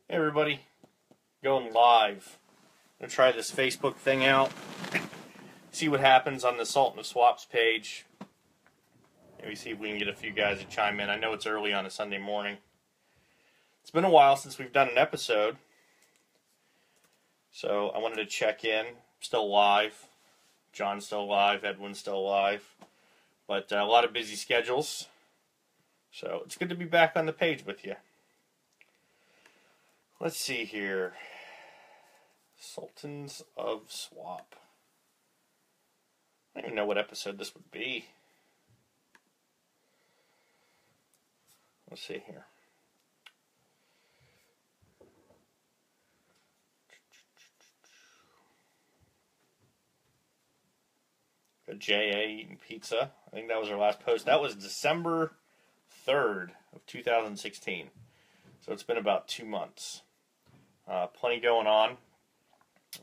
Hey everybody, going live. I'm going to try this Facebook thing out, see what happens on the Sultans Swaps page. Maybe see if we can get a few guys to chime in. I know it's early on a Sunday morning. It's been a while since we've done an episode, so I wanted to check in. Still live. John's still alive, Edwin's still alive, but a lot of busy schedules, so it's good to be back on the page with you. Let's see here. Sultans of Swap. I don't even know what episode this would be. Let's see here. Got J.A. eating pizza. I think that was our last post. That was December 3rd of 2016. So it's been about 2 months. Plenty going on.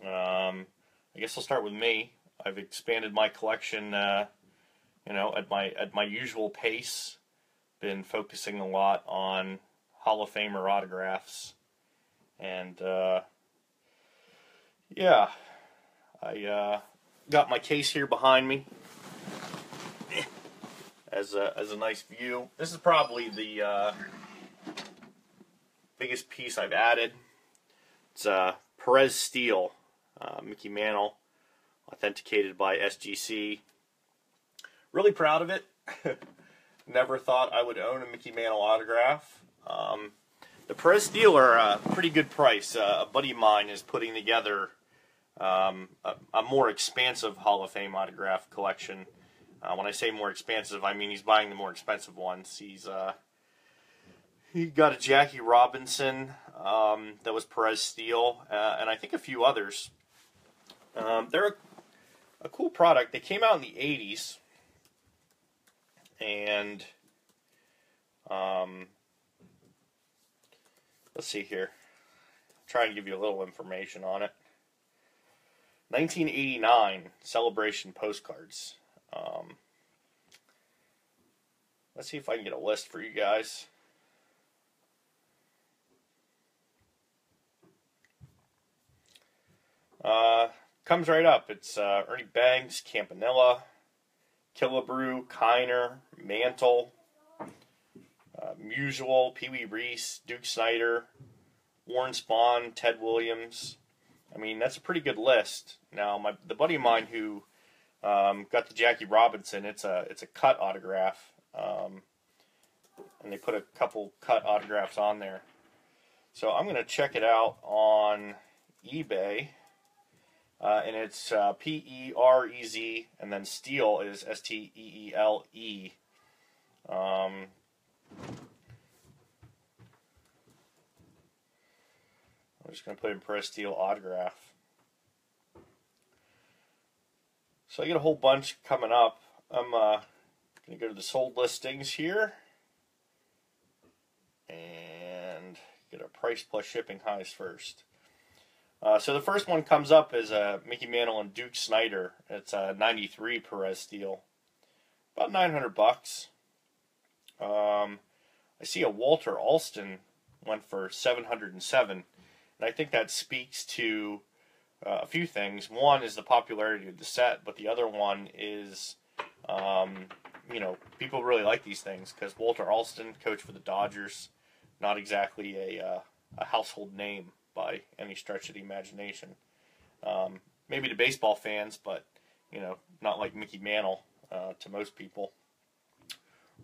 I guess I'll start with me. I've expanded my collection, at my usual pace. Been focusing a lot on Hall of Famer autographs, and I got my case here behind me as a nice view. This is probably the biggest piece I've added. It's Perez Steel, Mickey Mantle, authenticated by SGC. Really proud of it. Never thought I would own a Mickey Mantle autograph. The Perez Steel are a pretty good price. A buddy of mine is putting together a more expansive Hall of Fame autograph collection. When I say more expansive, I mean he's buying the more expensive ones. He got a Jackie Robinson that was Perez Steel, and I think a few others. They're a cool product. They came out in the 80s, and let's see here. Try and give you a little information on it. 1989 celebration postcards. Let's see if I can get a list for you guys. Comes right up. It's Ernie Banks, Campanella, Killebrew, Kiner, Mantle, Musial, Pee Wee Reese, Duke Snider, Warren Spahn, Ted Williams. I mean, that's a pretty good list. Now, the buddy of mine who got the Jackie Robinson, it's a cut autograph, and they put a couple cut autographs on there. So I'm going to check it out on eBay. And it's P-E-R-E-Z, and then Steel is S-T-E-E-L-E. I'm just going to put in Perez Steel autograph. So I get a whole bunch coming up. I'm going to go to the sold listings here and get a price plus shipping highs first. So the first one comes up is Mickey Mantle and Duke Snider. It's a 93 Perez Steel, about $900. I see a Walter Alston went for $707, and I think that speaks to a few things. One is the popularity of the set, but the other one is, people really like these things because Walter Alston, coach for the Dodgers, not exactly a household name by any stretch of the imagination. Maybe to baseball fans, but, not like Mickey Mantle to most people.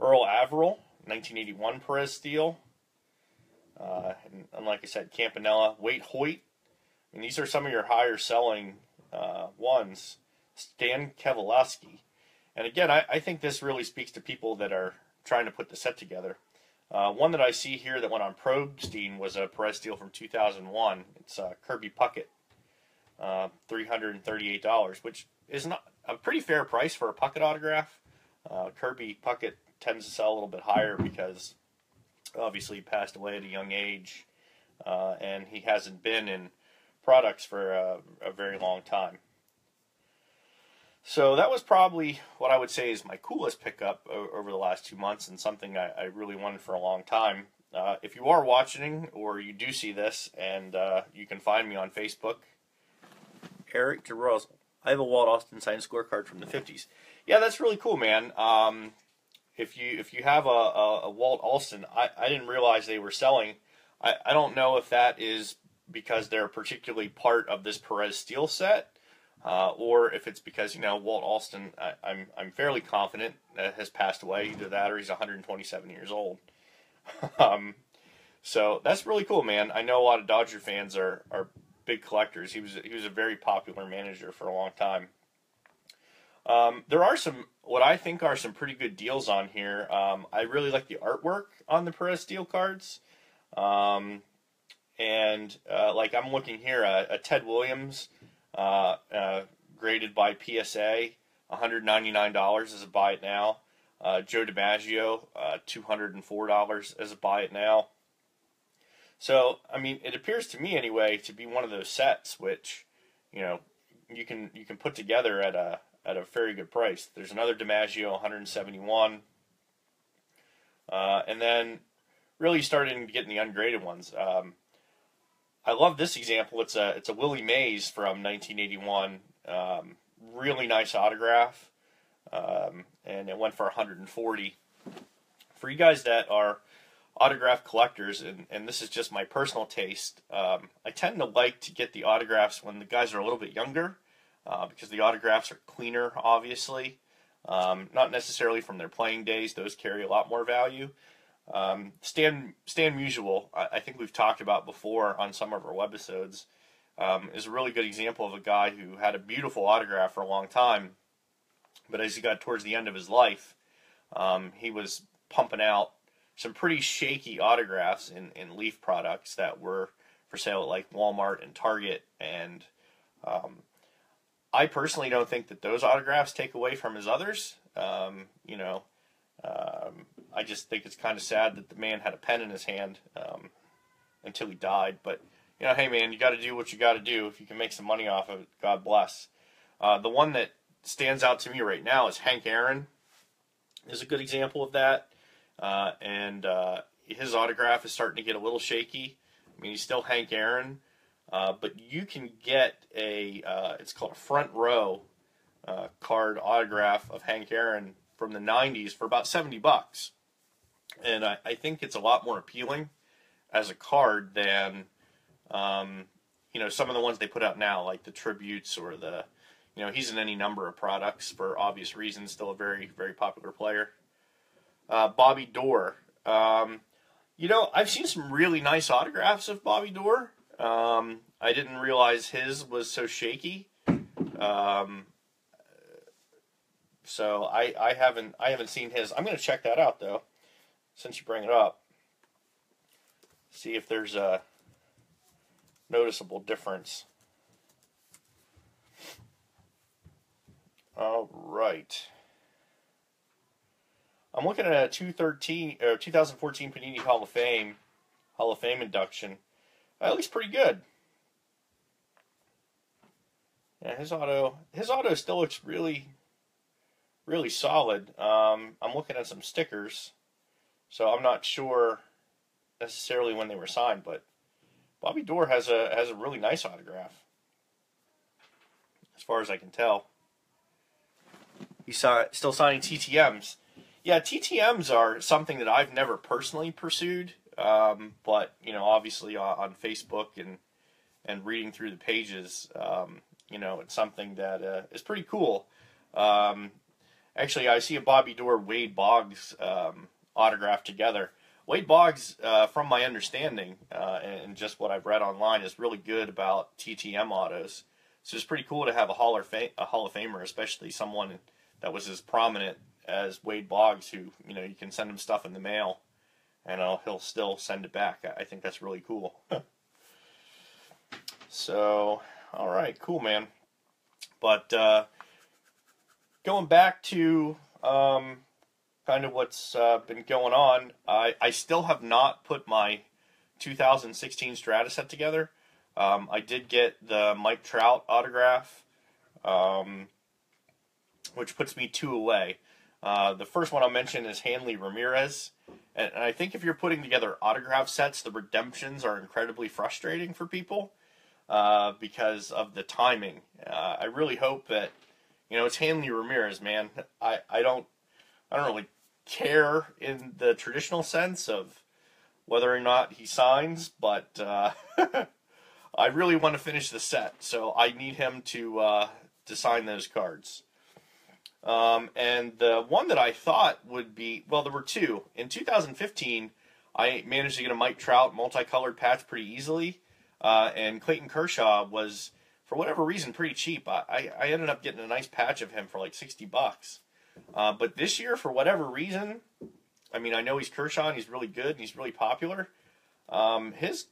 Earl Averill, 1981 Perez Steel. And like I said, Campanella. Waite Hoyt. I mean, these are some of your higher selling ones. Stan Keselowski. And again, I think this really speaks to people that are trying to put the set together. One that I see here that went on Probstein was a Perez Steel from 2001. It's Kirby Puckett, $338, which is not a pretty fair price for a Puckett autograph. Kirby Puckett tends to sell a little bit higher because obviously he passed away at a young age, and he hasn't been in products for a very long time. So that was probably what I would say is my coolest pickup over the last 2 months, and something I really wanted for a long time. if you are watching or you do see this, and you can find me on Facebook, Eric DeRose. I have a Walt Austin signed scorecard from the 50s. Yeah, that's really cool, man. If you have a Walt Austin, I didn't realize they were selling. I don't know if that is because they're particularly part of this Perez Steel set, or if it's because, you know, Walt Austin, I'm fairly confident has passed away. Either that or he's 127 years old. So that's really cool, man. I know a lot of Dodger fans are big collectors. He was a very popular manager for a long time. There are some, what I think are some pretty good deals on here. I really like the artwork on the Perez Steel cards. Like I'm looking here, a Ted Williams, graded by PSA, $199 as a buy it now. Joe DiMaggio, $204 as a buy it now. So, I mean, it appears to me anyway to be one of those sets which, you know, you can put together at a very good price. There's another DiMaggio, 171, and then really starting to get in the ungraded ones. I love this example. It's a Willie Mays from 1981. Really nice autograph, and it went for 140. For you guys that are autograph collectors, and this is just my personal taste, I tend to like to get the autographs when the guys are a little bit younger, because the autographs are cleaner, obviously. Not necessarily from their playing days; those carry a lot more value. Stan Musial, I think we've talked about before on some of our webisodes, is a really good example of a guy who had a beautiful autograph for a long time, but as he got towards the end of his life, he was pumping out some pretty shaky autographs in Leaf products that were for sale at like Walmart and Target, and I personally don't think that those autographs take away from his others. I just think it's kind of sad that the man had a pen in his hand until he died. But, you know, hey, man, you got to do what you got to do. If you can make some money off of it, God bless. The one that stands out to me right now is Hank Aaron is a good example of that. His autograph is starting to get a little shaky. I mean, he's still Hank Aaron, but you can get it's called a front row card autograph of Hank Aaron from the 90s for about $70. And I think it's a lot more appealing as a card than, some of the ones they put out now, like the tributes or he's in any number of products for obvious reasons, still a very, very popular player. Bobby Doerr. I've seen some really nice autographs of Bobby Doerr. I didn't realize his was so shaky. So I haven't seen his. I'm going to check that out though, since you bring it up. See if there's a noticeable difference. All right. I'm looking at a 2014 Panini Hall of Fame induction. It looks pretty good. Yeah, his auto still looks really, really solid. I'm looking at some stickers, so I'm not sure necessarily when they were signed, but Bobby Doerr has a really nice autograph, as far as I can tell. He's still signing TTMs. Yeah, TTMs are something that I've never personally pursued, but obviously on Facebook and reading through the pages, it's something that is pretty cool. Actually, I see a Bobby Doerr Wade Boggs autograph together. Wade Boggs, from my understanding and just what I've read online, is really good about TTM autos. So it's pretty cool to have a Hall of Famer, especially someone that was as prominent as Wade Boggs, who you can send him stuff in the mail, and he'll still send it back. I think that's really cool. So, all right, cool, man. But going back to kind of what's been going on, I still have not put my 2016 Strata set together. I did get the Mike Trout autograph, which puts me 2 away. The first one I'll mention is Hanley Ramirez, And I think if you're putting together autograph sets, the redemptions are incredibly frustrating for people because of the timing. I really hope that, it's Hanley Ramirez, man. I don't really care in the traditional sense of whether or not he signs, but I really want to finish the set, so I need him to sign those cards. And the one that I thought would be, well, there were two. In 2015, I managed to get a Mike Trout multicolored patch pretty easily, and Clayton Kershaw was, for whatever reason, pretty cheap. I ended up getting a nice patch of him for like $60. But this year, for whatever reason, I mean, I know he's Kershaw and he's really good and he's really popular. His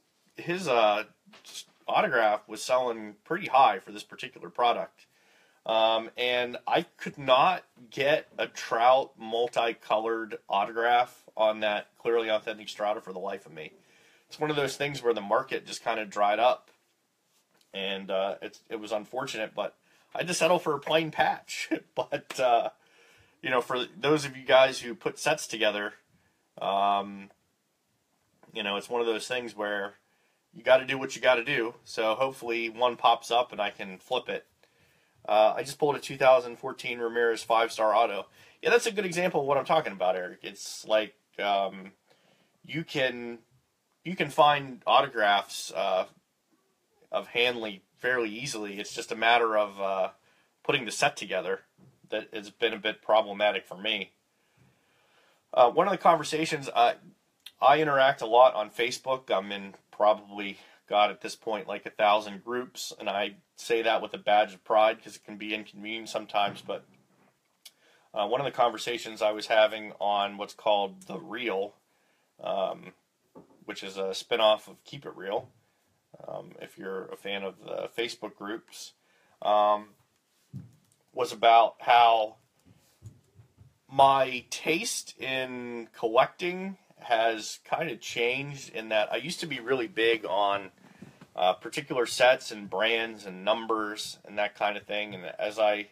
autograph was selling pretty high for this particular product. And I could not get a Trout multicolored autograph on that Clearly Authentic Strata for the life of me. It's one of those things where the market just kind of dried up. And it was unfortunate, but I had to settle for a plain patch. But, for those of you guys who put sets together, it's one of those things where you got to do what you got to do. So hopefully one pops up and I can flip it. I just pulled a 2014 Ramirez 5-star auto. Yeah, that's a good example of what I'm talking about, Eric. It's like you can find autographs of Hanley fairly easly. It's just a matter of putting the set together that has been a bit problematic for me. One of the conversations, I interact a lot on Facebook. I'm in probably, God, at this point, like 1,000 groups, and I say that with a badge of pride because it can be inconvenient sometimes, but one of the conversations I was having on what's called The Real, which is a spinoff of Keep It Real, if you're a fan of the Facebook groups, was about how my taste in collecting has kind of changed in that I used to be really big on particular sets and brands and numbers and that kind of thing. And as I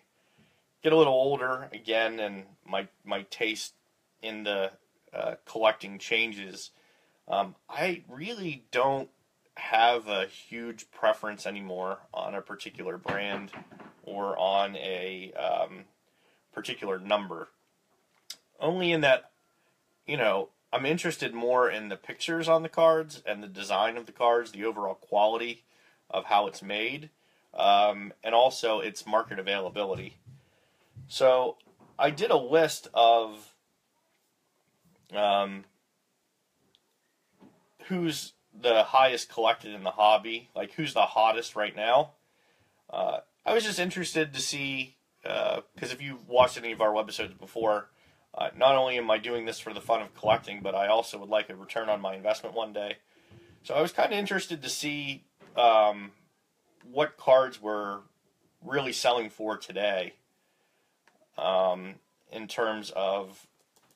get a little older again and my taste in the collecting changes, I really don't have a huge preference anymore on a particular brand or on a particular number. Only in that, I'm interested more in the pictures on the cards and the design of the cards, the overall quality of how it's made, and also its market availability. So I did a list of who's the highest collected in the hobby, like who's the hottest right now. I was just interested to see, because if you've watched any of our webisodes before, not only am I doing this for the fun of collecting, but I also would like a return on my investment one day. So I was kind of interested to see what cards were really selling for today in terms of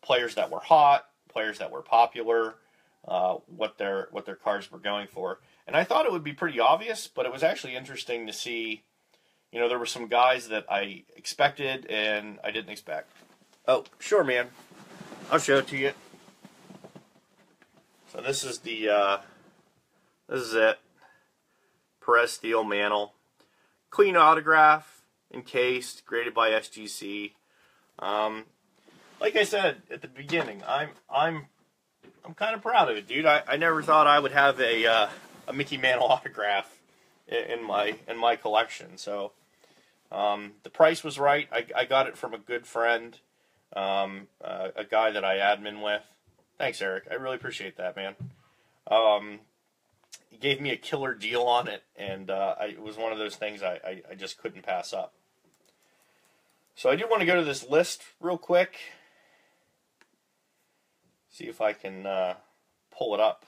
players that were hot, players that were popular, what their cards were going for. And I thought it would be pretty obvious, but it was actually interesting to see, there were some guys that I expected and I didn't expect. Oh, sure, man. I'll show it to you. So this is this is it. Perez Steel Mantle. Clean autograph, encased, graded by SGC. Like I said at the beginning, I'm kind of proud of it, dude. I never thought I would have a Mickey Mantle autograph in my collection. So the price was right. I got it from a good friend. A guy that I admin with. Thanks, Eric. I really appreciate that, man. He gave me a killer deal on it, and it was one of those things I just couldn't pass up. So I do want to go to this list real quick. See if I can pull it up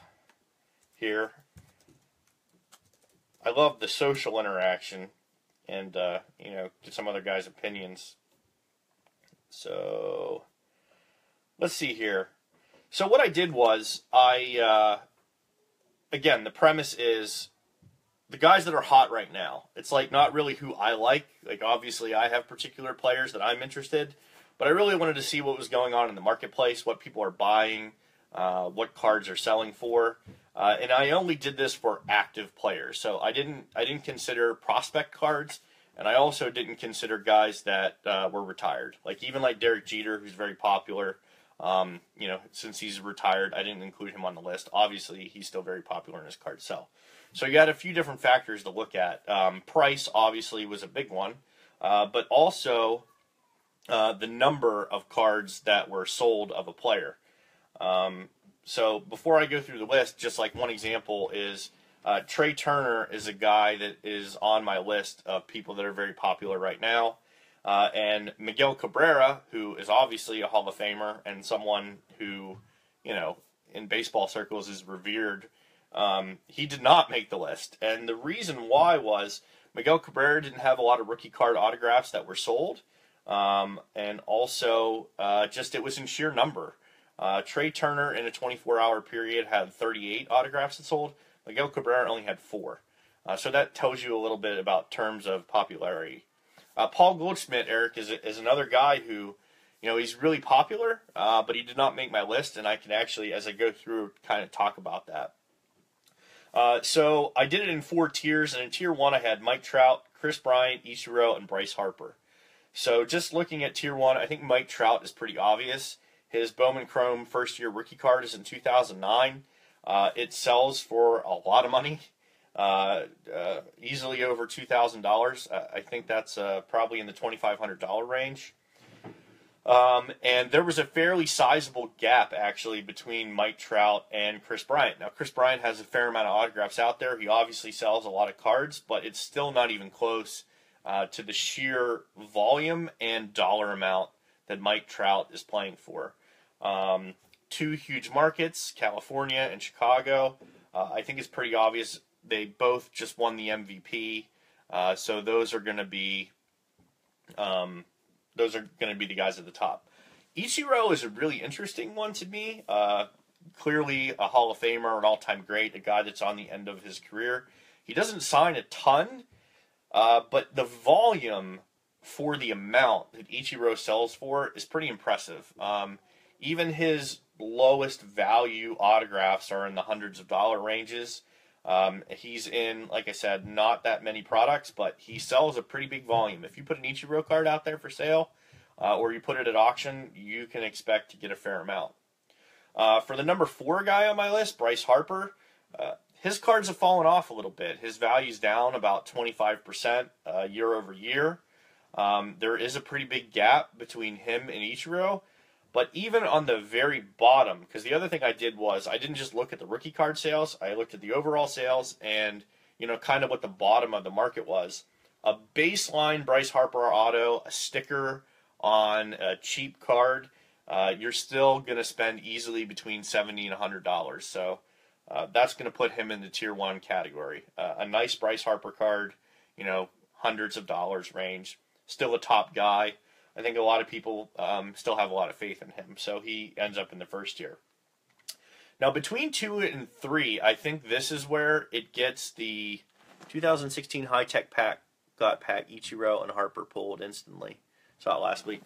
here. I love the social interaction and, get some other guys' opinions. So, let's see here. So what I did was, again, the premise is, the guys that are hot right now, it's like not really who I like. Like, obviously, I have particular players that I'm interested, but I really wanted to see what was going on in the marketplace, what people are buying, what cards are selling for. And I only did this for active players, so I didn't consider prospect cards, and I also didn't consider guys that were retired. Like even like Derek Jeter, who's very popular. Since he's retired, I didn't include him on the list. Obviously, he's still very popular and his cards sell. So you got a few different factors to look at. Price obviously was a big one, but also the number of cards that were sold of a player. So before I go through the list, just like one example is Trey Turner is a guy that is on my list of people that are very popular right now. And Miguel Cabrera, who is obviously a Hall of Famer and someone who, in baseball circles is revered, he did not make the list. And the reason why was Miguel Cabrera didn't have a lot of rookie card autographs that were sold. And also, it was in sheer number. Trey Turner in a 24-hour period had 38 autographs that sold. Miguel Cabrera only had 4. So that tells you a little bit about terms of popularity. Paul Goldschmidt, Eric, is another guy who, he's really popular, but he did not make my list, and I can actually, as I go through, kind of talk about that. So I did it in 4 tiers, and in tier 1 I had Mike Trout, Chris Bryant, Ichiro, and Bryce Harper. So just looking at tier 1, I think Mike Trout is pretty obvious. His Bowman Chrome first-year rookie card is in 2009. It sells for a lot of money, easily over $2,000. I think that's probably in the $2,500 range. And there was a fairly sizable gap, actually, between Mike Trout and Chris Bryant. Now, Chris Bryant has a fair amount of autographs out there. He obviously sells a lot of cards, but it's still not even close to the sheer volume and dollar amount that Mike Trout is playing for. 2 huge markets, California and Chicago. I think it's pretty obvious they both just won the MVP, so those are going to be the guys at the top. Ichiro is a really interesting one to me. Clearly a Hall of Famer, an all-time great, a guy that's on the end of his career. He doesn't sign a ton, but the volume for the amount that Ichiro sells for is pretty impressive. Even his lowest value autographs are in the hundreds of dollar ranges. He's in, like I said, not that many products, but he sells a pretty big volume. If you put an Ichiro card out there for sale, or you put it at auction, you can expect to get a fair amount. For the number 4 guy on my list, Bryce Harper, his cards have fallen off a little bit. His value's down about 25% year over year. There is a pretty big gap between him and Ichiro. But even on the very bottom, because the other thing I did was I didn't just look at the rookie card sales, I looked at the overall sales and, kind of what the bottom of the market was. A baseline Bryce Harper auto, a sticker on a cheap card, you're still going to spend easily between $70 and $100. So that's going to put him in the tier 1 category. A nice Bryce Harper card, hundreds of dollars range, still a top guy. I think a lot of people still have a lot of faith in him, so he ends up in the first tier. Now, between 2 and 3, I think this is where it gets the 2016 high-tech pack Ichiro and Harper pulled instantly. Saw it last week.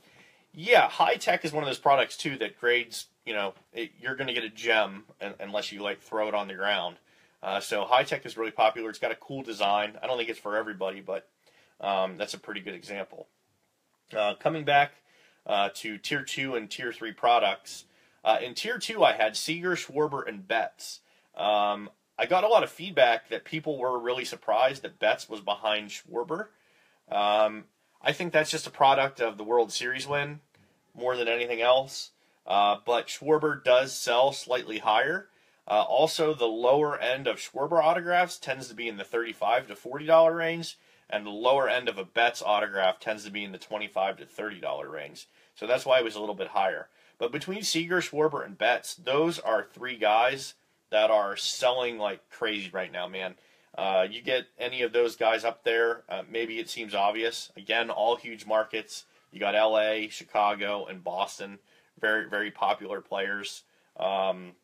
Yeah, high-tech is one of those products, too, that grades, you're going to get a gem unless you, throw it on the ground. So high-tech is really popular. It's got a cool design. I don't think it's for everybody, but that's a pretty good example. Coming back to Tier 2 and Tier 3 products, in Tier 2 I had Seager, Schwarber, and Betts. I got a lot of feedback that people were really surprised that Betts was behind Schwarber. I think that's just a product of the World Series win more than anything else, but Schwarber does sell slightly higher. Also, the lower end of Schwarber autographs tends to be in the $35 to $40 range, and the lower end of a Betts autograph tends to be in the $25 to $30 range. So that's why it was a little bit higher. But between Seager, Schwarber, and Betts, those are 3 guys that are selling like crazy right now, man. You get any of those guys up there, maybe it seems obvious. Again, all huge markets. You got LA, Chicago, and Boston. Very, very popular players on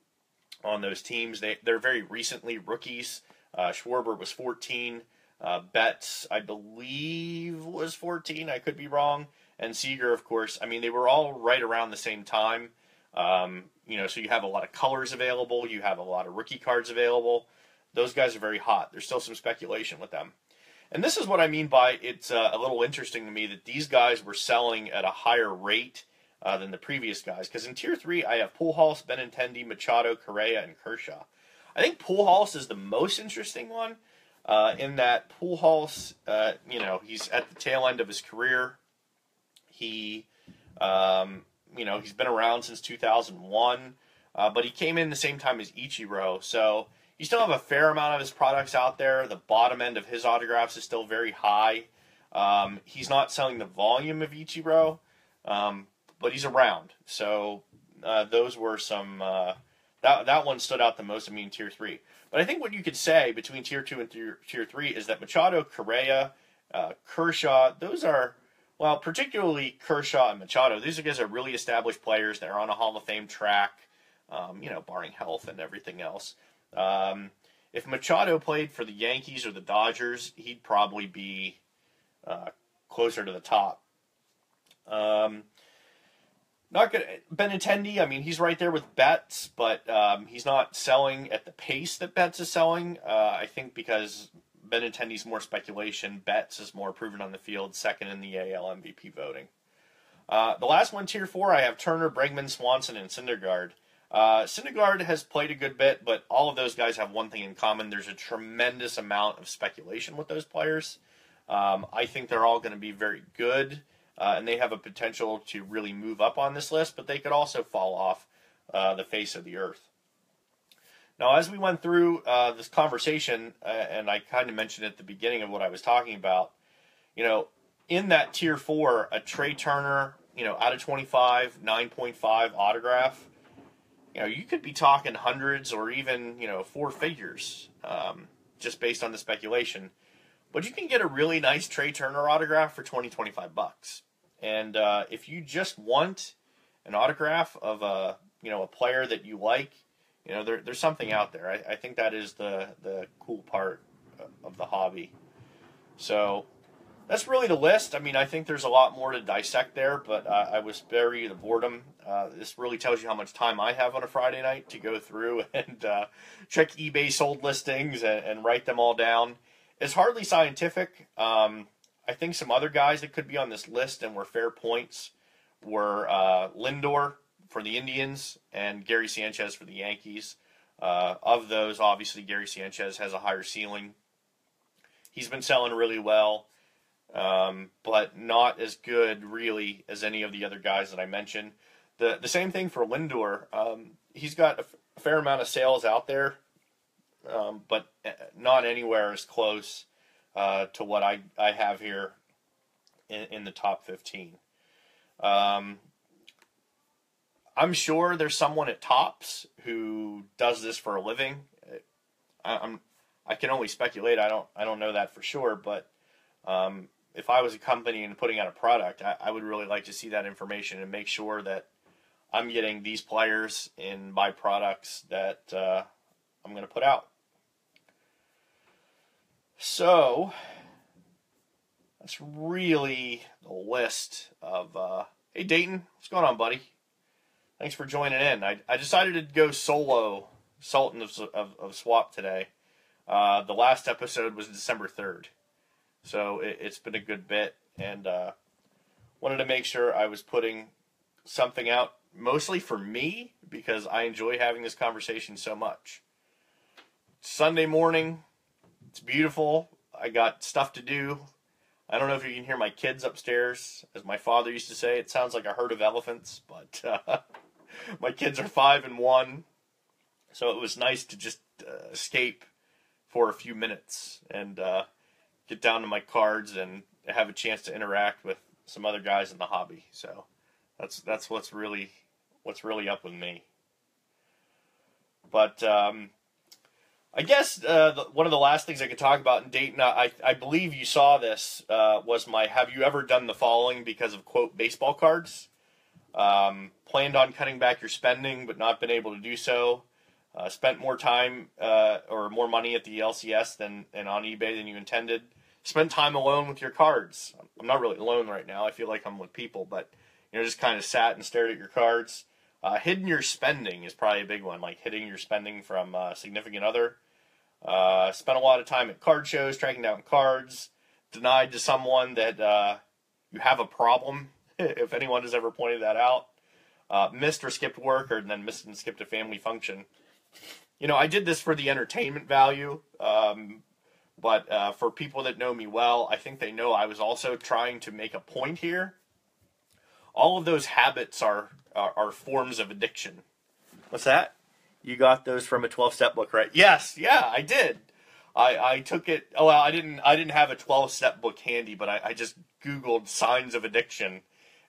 those teams. They're very recently rookies. Schwarber was 14. Betts, I believe, was 14. I could be wrong. And Seager, of course. I mean, they were all right around the same time. so you have a lot of colors available. You have a lot of rookie cards available. Those guys are very hot. There's still some speculation with them. And this is what I mean by it's a little interesting to me that these guys were selling at a higher rate than the previous guys. Because in Tier 3, I have Pujols, Benintendi, Machado, Correa, and Kershaw. I think Pujols is the most interesting one in that Pujols, he's at the tail end of his career. He, he's been around since 2001, but he came in the same time as Ichiro. So you still have a fair amount of his products out there. The bottom end of his autographs is still very high. He's not selling the volume of Ichiro, but he's around. So those were some... That one stood out the most to me in Tier 3. But I think what you could say between Tier 2 and Tier 3 is that Machado, Correa, Kershaw, those are, well, particularly Kershaw and Machado, these are guys are really established players. They're on a Hall of Fame track, barring health and everything else. If Machado played for the Yankees or the Dodgers, he'd probably be closer to the top. Not good. Benintendi, I mean, he's right there with Betts, but he's not selling at the pace that Betts is selling. I think because Benintendi's more speculation, Betts is more proven on the field, second in the AL MVP voting. The last one, Tier 4, I have Turner, Bregman, Swanson, and Syndergaard. Syndergaard has played a good bit, but all of those guys have one thing in common. There's a tremendous amount of speculation with those players. I think they're all going to be very good. And they have a potential to really move up on this list, but they could also fall off the face of the earth. Now, as we went through this conversation, and I kind of mentioned at the beginning of what I was talking about, in that Tier 4, a Trey Turner, out of 25, 9.5 autograph, you could be talking hundreds or even, four figures, just based on the speculation. But you can get a really nice Trey Turner autograph for $20-25. And if you just want an autograph of a player that you like, there's something out there. I think that is the cool part of the hobby. So that's really the list. I mean, I think there's a lot more to dissect there, but I was sparing you the boredom. This really tells you how much time I have on a Friday night to go through and check eBay sold listings and write them all down. It's hardly scientific. I think some other guys that could be on this list and were fair points were Lindor for the Indians and Gary Sanchez for the Yankees. Of those, obviously, Gary Sanchez has a higher ceiling. He's been selling really well, but not as good, really, as any of the other guys that I mentioned. The same thing for Lindor. He's got a fair amount of sales out there, but not anywhere as close to what I have here in the top 15. I'm sure there's someone at Topps who does this for a living. I can only speculate. I don't know that for sure, but if I was a company and putting out a product, I would really like to see that information and make sure that I'm getting these players in my products that I'm going to put out. So that's really the list of, hey Dayton, what's going on, buddy? Thanks for joining in. I decided to go solo Sultans of Swap today. The last episode was December 3rd. So it's been a good bit, and wanted to make sure I was putting something out mostly for me because I enjoy having this conversation so much. Sunday morning, it's beautiful. I got stuff to do. I don't know if you can hear my kids upstairs. As my father used to say, it sounds like a herd of elephants, but my kids are 5 and 1. So it was nice to just escape for a few minutes and get down to my cards and have a chance to interact with some other guys in the hobby. So that's what's really up with me. But I guess one of the last things I could talk about in Dayton, I believe you saw this, was my have you ever done the following because of, quote, baseball cards. Planned on cutting back your spending but not been able to do so. Spent more time or more money at the LCS and on eBay than you intended. Spent time alone with your cards. I'm not really alone right now. I feel like I'm with people, but just kind of sat and stared at your cards. Hidden your spending is probably a big one, like hiding your spending from significant other. Spent a lot of time at card shows tracking down cards. Denied to someone that you have a problem, if anyone has ever pointed that out. Missed or skipped work, or then missed and skipped a family function. You know, I did this for the entertainment value, but for people that know me well, I think they know I was also trying to make a point here. All of those habits are forms of addiction. What's that? You got those from a 12-step book, right? Yes, yeah, I did. I took it. Oh, well, I didn't have a 12-step book handy, but I just Googled signs of addiction,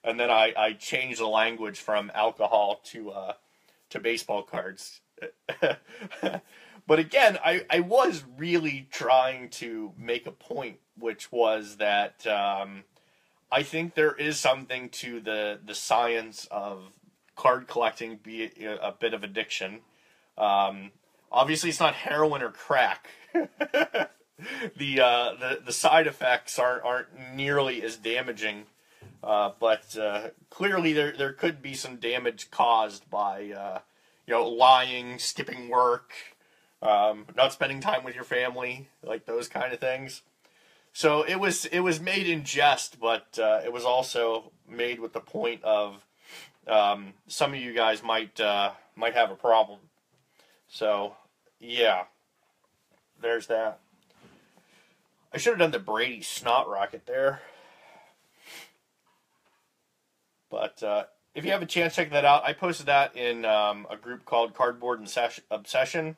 and then I changed the language from alcohol to baseball cards. But again, I was really trying to make a point, which was that I think there is something to the science of card collecting be a bit of addiction. Obviously, it's not heroin or crack. The side effects aren't nearly as damaging, but clearly there could be some damage caused by lying, skipping work, not spending time with your family, like those kind of things. So it was made in jest, but it was also made with the point of some of you guys might have a problem. So yeah, there's that. I should have done the Brady snot rocket there, but if you have a chance, check that out. I posted that in a group called Cardboard Obsession,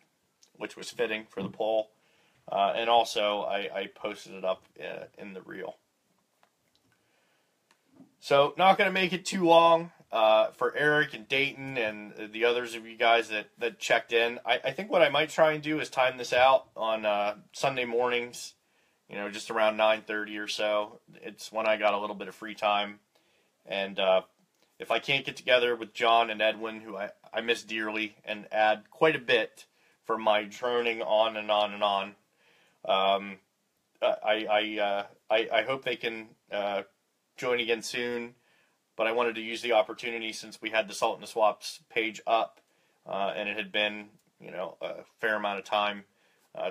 which was fitting for the poll. And also, I posted it up in the reel. So, not going to make it too long for Eric and Dayton and the others of you guys that checked in. I think what I might try and do is time this out on Sunday mornings, just around 9:30 or so. It's when I got a little bit of free time. And if I can't get together with John and Edwin, who I miss dearly, and add quite a bit for my droning on and on and on, I hope they can join again soon. But I wanted to use the opportunity, since we had the Sultan Swaps page up, and it had been a fair amount of time,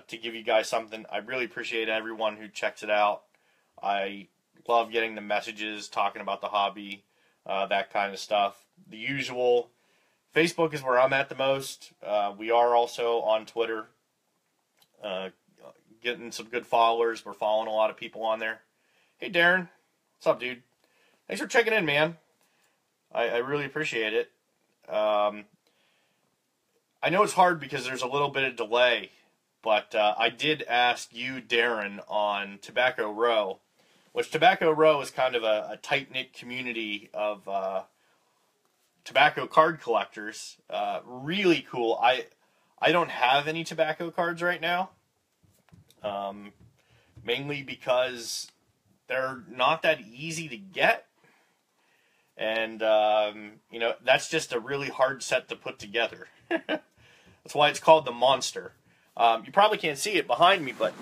to give you guys something. I really appreciate everyone who checks it out. I love getting the messages talking about the hobby, that kind of stuff. The usual. Facebook is where I'm at the most. We are also on Twitter, getting some good followers. We're following a lot of people on there. Hey, Darren. What's up, dude? Thanks for checking in, man. I really appreciate it. I know it's hard because there's a little bit of delay, but I did ask you, Darren, on Tobacco Row, which Tobacco Row is kind of a tight-knit community of tobacco card collectors. Really cool. I don't have any tobacco cards right now, mainly because they're not that easy to get. And, that's just a really hard set to put together. That's why it's called the Monster. You probably can't see it behind me, but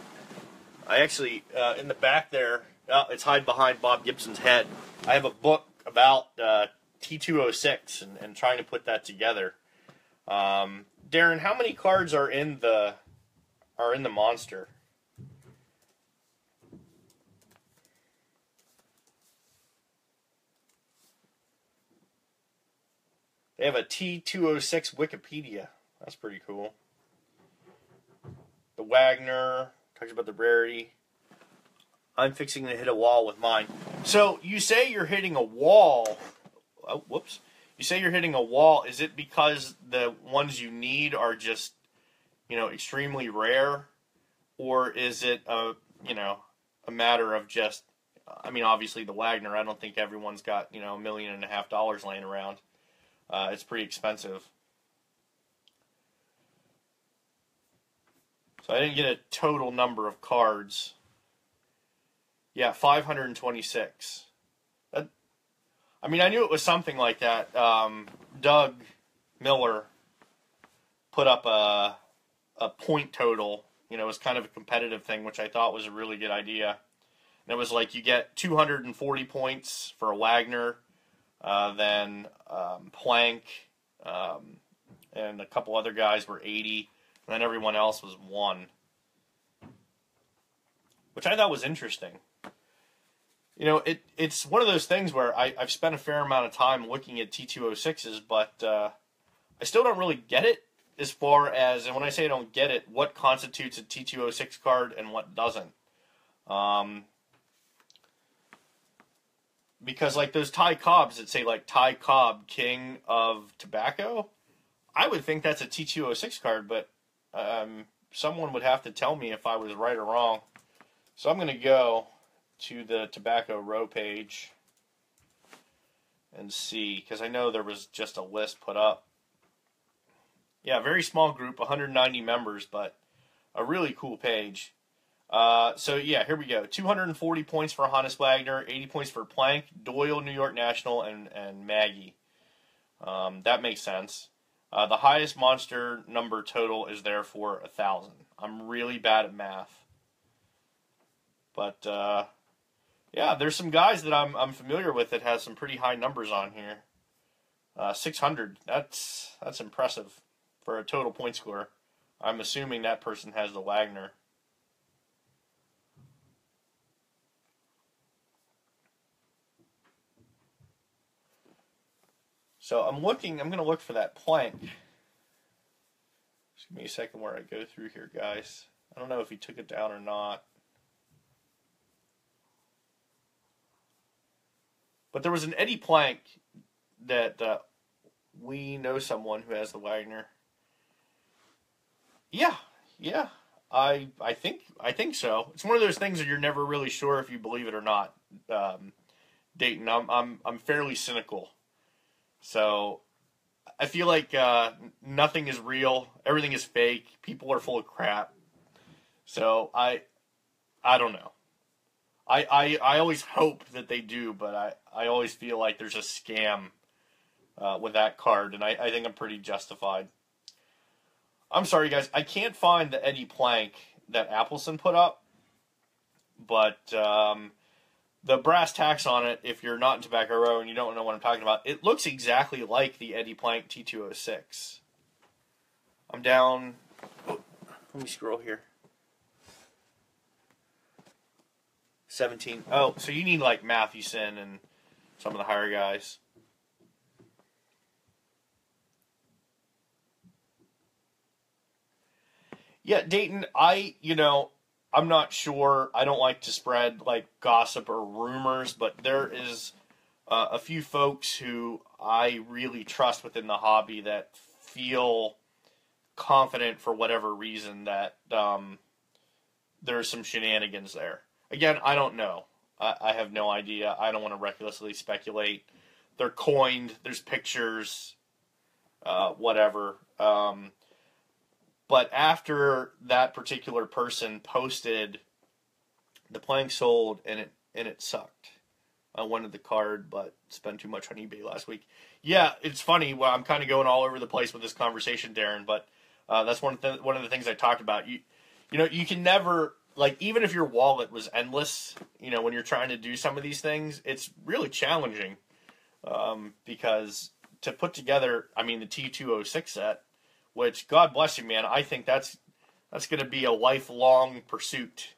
I actually, in the back there, it's hide behind Bob Gibson's head. I have a book about T206 and trying to put that together. Darren, how many cards are in the Monster? They have a T206 Wikipedia. That's pretty cool. The Wagner talks about the rarity. I'm fixing to hit a wall with mine. So you say you're hitting a wall. Oh, whoops. You say you're hitting a wall. Is it because the ones you need are just, extremely rare? Or is it a matter of just, obviously the Wagner, I don't think everyone's got, $1.5 million laying around. It's pretty expensive. So I didn't get a total number of cards. Yeah, 526. I knew it was something like that. Doug Miller put up a point total. It was kind of a competitive thing, which I thought was a really good idea. And it was like you get 240 points for a Wagner, then Plank, and a couple other guys were 80, and then everyone else was 1, which I thought was interesting. You know, it's one of those things where I've spent a fair amount of time looking at T206s, but I still don't really get it as far as, and when I say I don't get it, what constitutes a T206 card and what doesn't. Because like those Ty Cobbs that say like Ty Cobb, King of Tobacco, I would think that's a T206 card, but someone would have to tell me if I was right or wrong. So I'm going to go to the Tobacco Row page and see, because I know there was just a list put up. Yeah, very small group, 190 members, but a really cool page. So yeah, here we go. 240 points for Hannes Wagner, 80 points for Plank, Doyle, New York National, and Maggie. That makes sense. The highest monster number total is therefore 1,000. I'm really bad at math. But yeah, there's some guys that I'm familiar with that has some pretty high numbers on here. 600. That's impressive for a total point score. I'm assuming that person has the Wagner. So I'm going to look for that Plank. Just give me a second where I go through here, guys. I don't know if he took it down or not. But there was an Eddie Plank that we know someone who has the Wagner. Yeah. I think so. It's one of those things that you're never really sure if you believe it or not. Dayton, I'm fairly cynical. So I feel like nothing is real, everything is fake, people are full of crap. So I don't know. I always hope that they do, but I always feel like there's a scam with that card, and I think I'm pretty justified. I'm sorry, guys, I can't find the Eddie Plank that Appleson put up, but the brass tacks on it, if you're not in Tobacco Row and you don't know what I'm talking about, it looks exactly like the Eddie Plank T206. I'm down. Oh, let me scroll here. 17. Oh, so you need like Mathewson and some of the higher guys. Yeah, Dayton, I'm not sure. I don't like to spread like gossip or rumors, but there is a few folks who I really trust within the hobby that feel confident for whatever reason that there's some shenanigans there. Again, I don't know. I have no idea. I don't want to recklessly speculate. They're coined. There's pictures. Whatever. But after that particular person posted, the Plank sold and it sucked. I wanted the card, but spent too much on eBay last week. Yeah, it's funny. Well, I'm kind of going all over the place with this conversation, Darren. But that's one of the things I talked about. You can never, like, even if your wallet was endless, when you're trying to do some of these things, it's really challenging because to put together, the T206 set. Which, God bless you, man, I think that's going to be a lifelong pursuit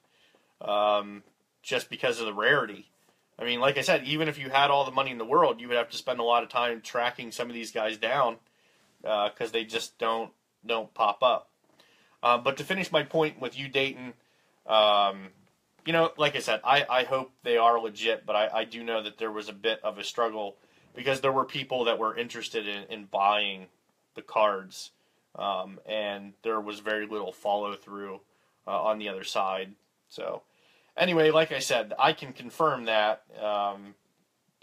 just because of the rarity. Like I said, even if you had all the money in the world, you would have to spend a lot of time tracking some of these guys down because they just don't pop up. But to finish my point with you, Dayton, like I said, I hope they are legit, but I do know that there was a bit of a struggle because there were people that were interested in buying the cards. And there was very little follow-through on the other side. So, anyway, like I said, I can confirm that,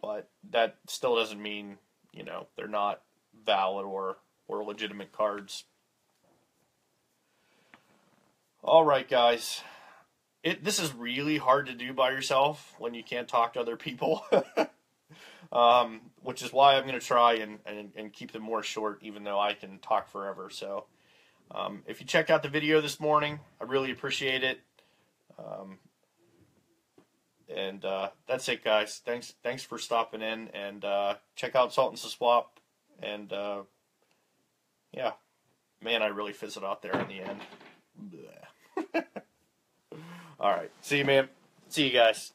but that still doesn't mean, they're not valid or legitimate cards. All right, guys. This is really hard to do by yourself when you can't talk to other people. Which is why I'm going to try and keep them more short, even though I can talk forever. So, if you checked out the video this morning, I really appreciate it. And that's it, guys. Thanks for stopping in, and check out Sultans to Swap, and Yeah. Man, I really fizzled out there in the end. Bleh. All right. See you, man. See you guys.